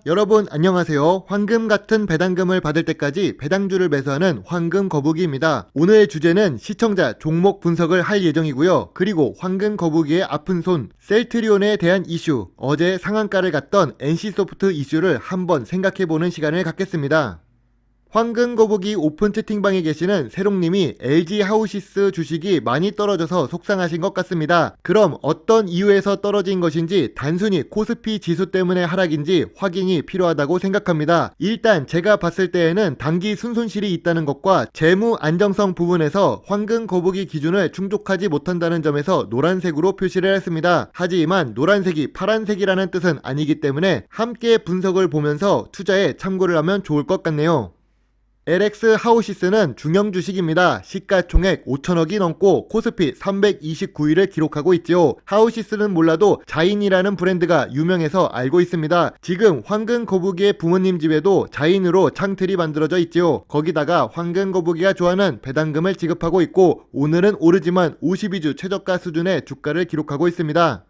여러분 안녕하세요. 황금 같은 배당금을 받을 때까지 배당주를 매수하는 황금 거북이입니다. 오늘 주제는 시청자 종목 분석을 할 예정이고요. 그리고 황금 거북이의 아픈 손, 셀트리온에 대한 이슈, 어제 상한가를 갔던 NC소프트 이슈를 한번 생각해보는 시간을 갖겠습니다. 황금 거북이 오픈 채팅방에 계시는 세롱님이 LG 하우시스 주식이 많이 떨어져서 속상하신 것 같습니다. 그럼 어떤 이유에서 떨어진 것인지 단순히 코스피 지수 때문에 하락인지 확인이 필요하다고 생각합니다. 일단 제가 봤을 때에는 단기 순손실이 있다는 것과 재무 안정성 부분에서 황금 거북이 기준을 충족하지 못한다는 점에서 노란색으로 표시를 했습니다. 하지만 노란색이 파란색이라는 뜻은 아니기 때문에 함께 분석을 보면서 투자에 참고를 하면 좋을 것 같네요. LX 하우시스는 중형 주식입니다. 시가총액 5천억이 넘고 코스피 329위를 기록하고 있지요. 하우시스는 몰라도 자인이라는 브랜드가 유명해서 알고 있습니다. 지금 황금 거북이의 부모님 집에도 자인으로 창틀이 만들어져 있지요. 거기다가 황금 거북이가 좋아하는 배당금을 지급하고 있고 오늘은 오르지만 52주 최저가 수준의 주가를 기록하고 있습니다.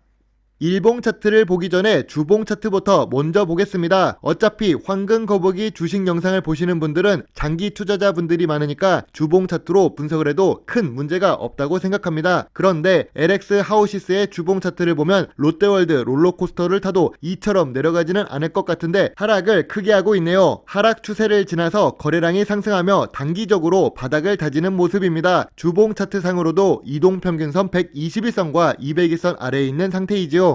일봉 차트를 보기 전에 주봉 차트부터 먼저 보겠습니다. 어차피 황금 거북이 주식 영상을 보시는 분들은 장기 투자자분들이 많으니까 주봉 차트로 분석을 해도 큰 문제가 없다고 생각합니다. 그런데 LX 하우시스의 주봉 차트를 보면 롯데월드 롤러코스터를 타도 이처럼 내려가지는 않을 것 같은데 하락을 크게 하고 있네요. 하락 추세를 지나서 거래량이 상승하며 단기적으로 바닥을 다지는 모습입니다. 주봉 차트상으로도 이동평균선 121선과 200일선 아래에 있는 상태이지요.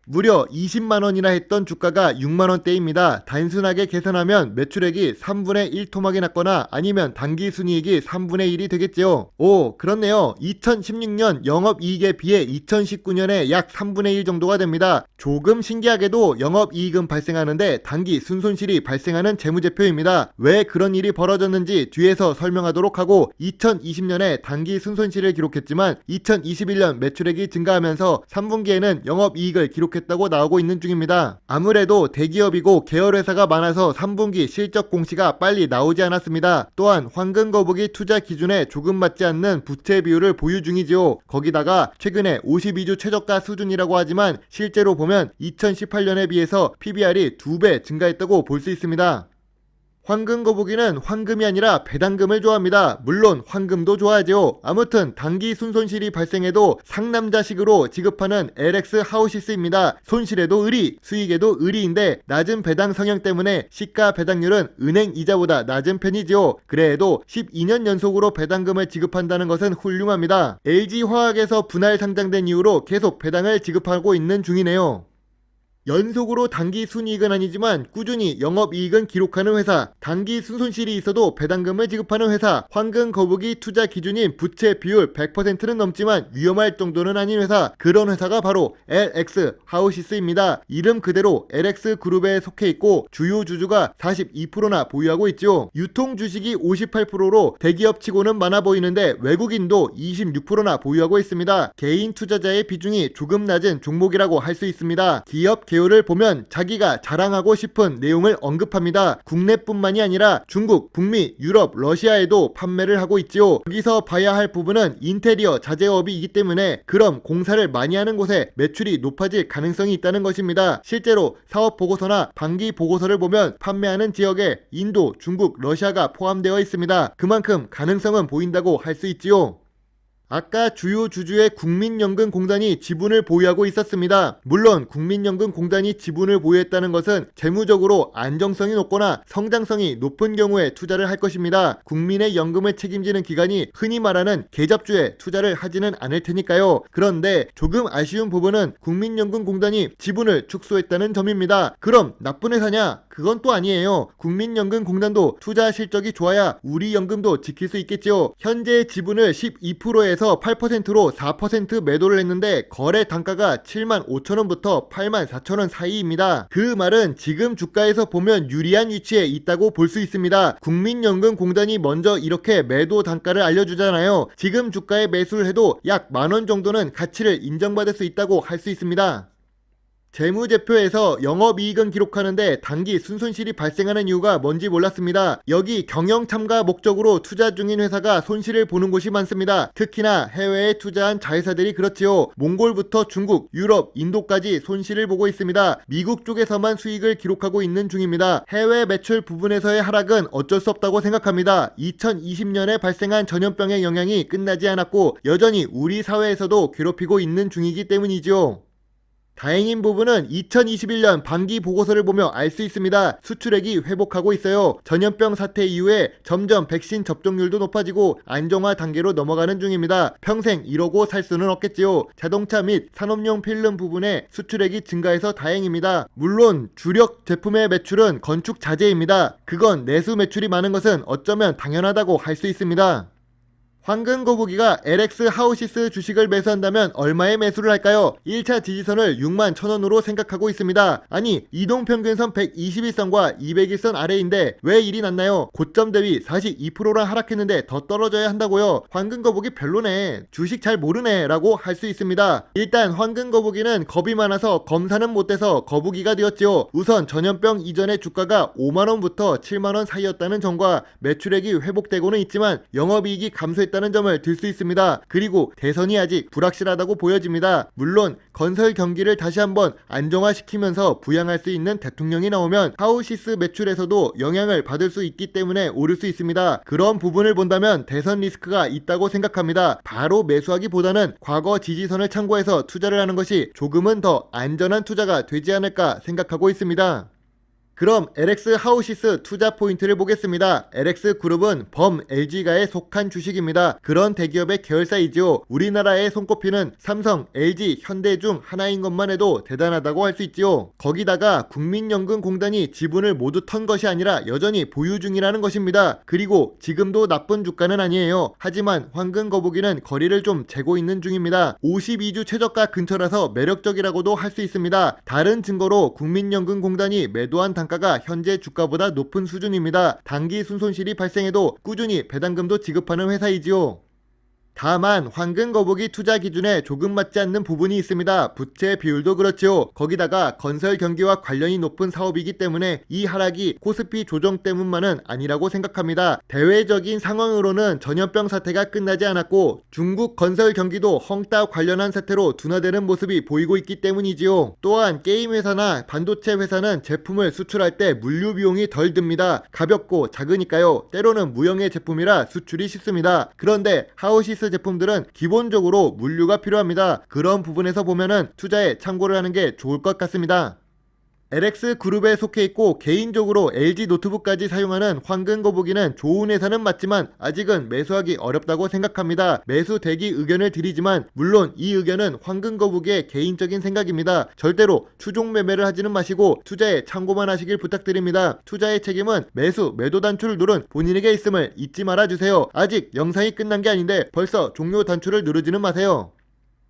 무려 20만원이나 했던 주가가 6만원대입니다. 단순하게 계산하면 매출액이 3분의 1 토막이 났거나 아니면 단기 순이익이 3분의 1이 되겠죠. 오, 그렇네요. 2016년 영업이익에 비해 2019년에 약 3분의 1 정도가 됩니다. 조금 신기하게도 영업이익은 발생하는데 단기 순손실이 발생하는 재무제표입니다. 왜 그런 일이 벌어졌는지 뒤에서 설명하도록 하고 2020년에 단기 순손실을 기록했지만 2021년 매출액이 증가하면서 3분기에는 영업이익을 기록했다고 나오고 있는 중입니다. 아무래도 대기업이고 계열회사가 많아서 3분기 실적 공시가 빨리 나오지 않았습니다. 또한 황금 거북이 투자 기준에 조금 맞지 않는 부채 비율을 보유 중이지요. 거기다가 최근에 52주 최저가 수준이라고 하지만 실제로 보면 2018년에 비해서 PBR이 2배 증가했다고 볼 수 있습니다. 황금 거북이는 황금이 아니라 배당금을 좋아합니다. 물론 황금도 좋아하죠. 아무튼 단기 순손실이 발생해도 상남자식으로 지급하는 LX 하우시스입니다. 손실에도 의리, 수익에도 의리인데 낮은 배당 성향 때문에 시가 배당률은 은행 이자보다 낮은 편이지요. 그래도 12년 연속으로 배당금을 지급한다는 것은 훌륭합니다. LG화학에서 분할 상장된 이후로 계속 배당을 지급하고 있는 중이네요. 연속으로 단기 순이익은 아니지만 꾸준히 영업이익은 기록하는 회사, 단기 순손실이 있어도 배당금을 지급하는 회사, 황금 거북이 투자 기준인 부채 비율 100%는 넘지만 위험할 정도는 아닌 회사, 그런 회사가 바로 LX 하우시스입니다. 이름 그대로 LX 그룹에 속해 있고 주요 주주가 42%나 보유하고 있죠. 유통 주식이 58%로 대기업 치고는 많아 보이는데 외국인도 26%나 보유하고 있습니다. 개인 투자자의 비중이 조금 낮은 종목이라고 할 수 있습니다. 기업 개요를 보면 자기가 자랑하고 싶은 내용을 언급합니다. 국내뿐만이 아니라 중국, 북미, 유럽, 러시아에도 판매를 하고 있지요. 여기서 봐야 할 부분은 인테리어 자재업이기 때문에 그럼 공사를 많이 하는 곳에 매출이 높아질 가능성이 있다는 것입니다. 실제로 사업 보고서나 반기 보고서를 보면 판매하는 지역에 인도, 중국, 러시아가 포함되어 있습니다. 그만큼 가능성은 보인다고 할 수 있지요. 아까 주요 주주의 국민연금공단이 지분을 보유하고 있었습니다. 물론 국민연금공단이 지분을 보유했다는 것은 재무적으로 안정성이 높거나 성장성이 높은 경우에 투자를 할 것입니다. 국민의 연금을 책임지는 기관이 흔히 말하는 계잡주에 투자를 하지는 않을 테니까요. 그런데 조금 아쉬운 부분은 국민연금공단이 지분을 축소했다는 점입니다. 그럼 나쁜 회사냐? 그건 또 아니에요. 국민연금공단도 투자 실적이 좋아야 우리 연금도 지킬 수 있겠지요. 현재 지분을 12%에서 8%로 4% 매도를 했는데 거래 단가가 75,000원부터 84,000원 사이입니다. 그 말은 지금 주가에서 보면 유리한 위치에 있다고 볼 수 있습니다. 국민연금공단이 먼저 이렇게 매도 단가를 알려주잖아요. 지금 주가에 매수를 해도 약 만원 정도는 가치를 인정받을 수 있다고 할 수 있습니다. 재무제표에서 영업이익은 기록하는데 단기 순손실이 발생하는 이유가 뭔지 몰랐습니다. 여기 경영 참가 목적으로 투자 중인 회사가 손실을 보는 곳이 많습니다. 특히나 해외에 투자한 자회사들이 그렇지요. 몽골부터 중국, 유럽, 인도까지 손실을 보고 있습니다. 미국 쪽에서만 수익을 기록하고 있는 중입니다. 해외 매출 부분에서의 하락은 어쩔 수 없다고 생각합니다. 2020년에 발생한 전염병의 영향이 끝나지 않았고 여전히 우리 사회에서도 괴롭히고 있는 중이기 때문이죠. 다행인 부분은 2021년 반기 보고서를 보며 알 수 있습니다. 수출액이 회복하고 있어요. 전염병 사태 이후에 점점 백신 접종률도 높아지고 안정화 단계로 넘어가는 중입니다. 평생 이러고 살 수는 없겠지요. 자동차 및 산업용 필름 부분에 수출액이 증가해서 다행입니다. 물론 주력 제품의 매출은 건축 자재입니다. 그건 내수 매출이 많은 것은 어쩌면 당연하다고 할 수 있습니다. 황금 거북이가 LX 하우시스 주식을 매수한다면 얼마에 매수를 할까요? 1차 지지선을 6만 1,000원으로 생각하고 있습니다. 아니 이동평균선 121선과 201선 아래인데 왜 일이 났나요? 고점 대비 42%나 하락했는데 더 떨어져야 한다고요? 황금 거북이 별로네. 주식 잘 모르네 라고 할 수 있습니다. 일단 황금 거북이는 겁이 많아서 검사는 못돼서 거북이가 되었지요. 우선 전염병 이전의 주가가 5만원부터 7만원 사이였다는 점과 매출액이 회복되고는 있지만 영업이익이 감소했다는 점을 들 수 있습니다. 그리고 대선이 아직 불확실하다고 보여집니다. 물론 건설 경기를 다시 한번 안정화시키면서 부양할 수 있는 대통령이 나오면 하우시스 매출에서도 영향을 받을 수 있기 때문에 오를 수 있습니다. 그런 부분을 본다면 대선 리스크가 있다고 생각합니다. 바로 매수하기보다는 과거 지지선을 참고해서 투자를 하는 것이 조금은 더 안전한 투자가 되지 않을까 생각하고 있습니다. 그럼 LX 하우시스 투자 포인트를 보겠습니다. LX 그룹은 범 LG가에 속한 주식입니다. 그런 대기업의 계열사이죠. 우리나라에 손꼽히는 삼성, LG, 현대 중 하나인 것만 해도 대단하다고 할 수 있지요. 거기다가 국민연금공단이 지분을 모두 턴 것이 아니라 여전히 보유 중이라는 것입니다. 그리고 지금도 나쁜 주가는 아니에요. 하지만 황금 거북이는 거리를 좀 재고 있는 중입니다. 52주 최저가 근처라서 매력적이라고도 할 수 있습니다. 다른 증거로 국민연금공단이 매도한 단가가 현재 주가보다 높은 수준입니다. 단기 순손실이 발생해도 꾸준히 배당금도 지급하는 회사이지요. 다만 황금 거북이 투자 기준에 조금 맞지 않는 부분이 있습니다. 부채 비율도 그렇지요. 거기다가 건설 경기와 관련이 높은 사업이기 때문에 이 하락이 코스피 조정 때문만은 아니라고 생각합니다. 대외적인 상황으로는 전염병 사태가 끝나지 않았고 중국 건설 경기도 헝따 관련한 사태로 둔화되는 모습이 보이고 있기 때문이지요. 또한 게임 회사나 반도체 회사는 제품을 수출할 때 물류 비용이 덜 듭니다. 가볍고 작으니까요. 때로는 무형의 제품이라 수출이 쉽습니다. 그런데 하우시스 제품들은 기본적으로 물류가 필요합니다. 그런 부분에서 보면은 투자에 참고를 하는 게 좋을 것 같습니다. LX 그룹에 속해 있고 개인적으로 LG 노트북까지 사용하는 황금 거북이는 좋은 회사는 맞지만 아직은 매수하기 어렵다고 생각합니다. 매수 대기 의견을 드리지만 물론 이 의견은 황금 거북이의 개인적인 생각입니다. 절대로 추종 매매를 하지는 마시고 투자에 참고만 하시길 부탁드립니다. 투자의 책임은 매수, 매도 단추를 누른 본인에게 있음을 잊지 말아주세요. 아직 영상이 끝난 게 아닌데 벌써 종료 단추를 누르지는 마세요.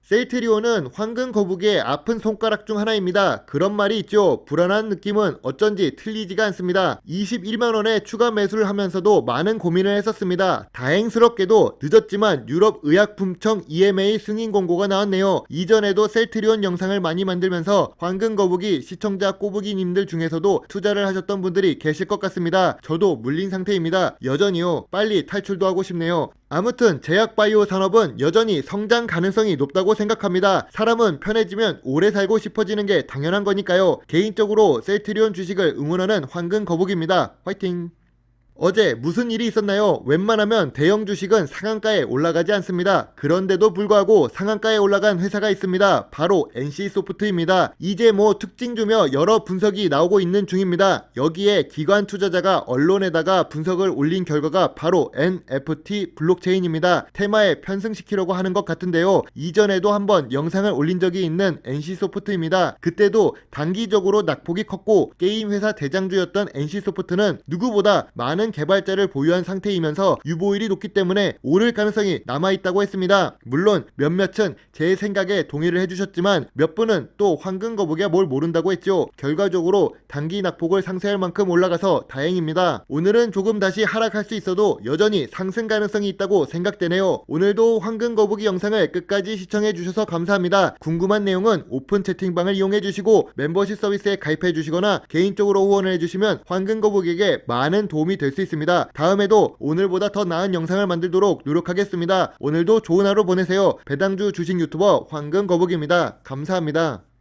셀트리온은 황금 거북이의 아픈 손가락 중 하나입니다. 그런 말이 있죠. 불안한 느낌은 어쩐지 틀리지가 않습니다. 21만원에 추가 매수를 하면서도 많은 고민을 했었습니다. 다행스럽게도 늦었지만 유럽의약품청 EMA 승인 권고가 나왔네요. 이전에도 셀트리온 영상을 많이 만들면서 황금 거북이 시청자 꼬부기님들 중에서도 투자를 하셨던 분들이 계실 것 같습니다. 저도 물린 상태입니다. 여전히요. 빨리 탈출도 하고 싶네요. 아무튼 제약바이오 산업은 여전히 성장 가능성이 높다고 생각합니다. 사람은 편해지면 오래 살고 싶어지는 게 당연한 거니까요. 개인적으로 셀트리온 주식을 응원하는 황금 거북입니다. 화이팅! 어제 무슨 일이 있었나요? 웬만하면 대형 주식은 상한가에 올라가지 않습니다. 그런데도 불구하고 상한가에 올라간 회사가 있습니다. 바로 NC소프트입니다. 이제 뭐 특징주며 여러 분석이 나오고 있는 중입니다. 여기에 기관 투자자가 언론에다가 분석을 올린 결과가 바로 NFT 블록체인입니다. 테마에 편승시키려고 하는 것 같은데요. 이전에도 한번 영상을 올린 적이 있는 NC소프트입니다. 그때도 단기적으로 낙폭이 컸고 게임 회사 대장주였던 NC소프트는 누구보다 많은 많은 개발자를 보유한 상태이면서 유보율이 높기 때문에 오를 가능성이 남아있다고 했습니다. 물론 몇몇은 제 생각에 동의를 해주셨지만 몇 분은 또 황금 거북이가 뭘 모른다고 했죠. 결과적으로 단기 낙폭을 상쇄할 만큼 올라가서 다행입니다. 오늘은 조금 다시 하락할 수 있어도 여전히 상승 가능성이 있다고 생각되네요. 오늘도 황금 거북이 영상을 끝까지 시청해 주셔서 감사합니다. 궁금한 내용은 오픈 채팅방을 이용해 주시고 멤버십 서비스에 가입해 주시거나 개인적으로 후원을 해주시면 황금 거북이에게 많은 도움이 될 수 있습니다. 다음에도 오늘보다 더 나은 영상을 만들도록 노력하겠습니다. 오늘도 좋은 하루 보내세요. 배당주 주식 유튜버 황금 거북이입니다. 감사합니다.